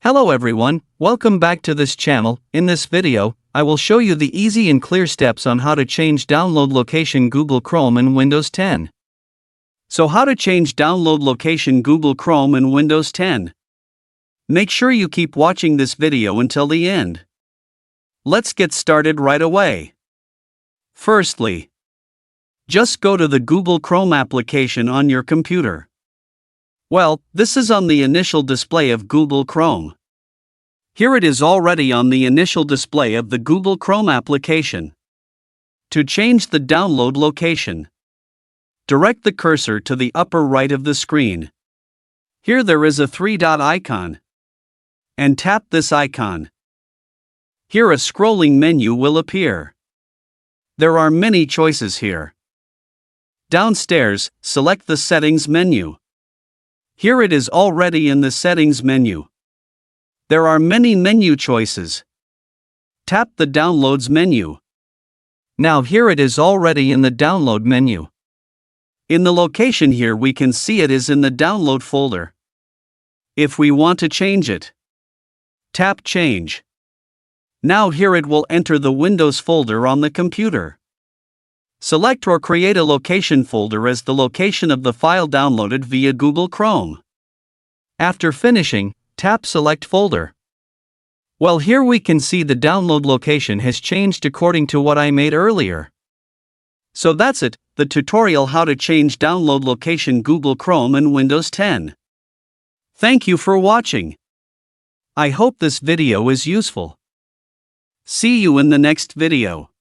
Hello everyone, welcome back to this channel. In this video, I will show you the easy and clear steps on how to change download location Google Chrome in Windows 10. So how to change download location Google Chrome in Windows 10? Make sure you keep watching this video until the end. Let's get started right away. Firstly, just go to the Google Chrome application on your computer. Well, this is on the initial display of Google Chrome. Here it is already on the initial display of the Google Chrome application. To change the download location, direct the cursor to the upper right of the screen. Here there is a three-dot icon. And tap this icon. Here a scrolling menu will appear. There are many choices here. Downstairs, select the Settings menu. Here it is already in the Settings menu. There are many menu choices. Tap the Downloads menu. Now here it is already in the Download menu. In the location here we can see it is in the Download folder. If we want to change it, tap Change. Now here it will enter the Windows folder on the computer. Select or create a location folder as the location of the file downloaded via Google Chrome. After finishing, tap Select Folder. Well, here we can see the download location has changed according to what I made earlier. So that's it, the tutorial how to change download location Google Chrome in Windows 10. Thank you for watching. I hope this video is useful. See you in the next video.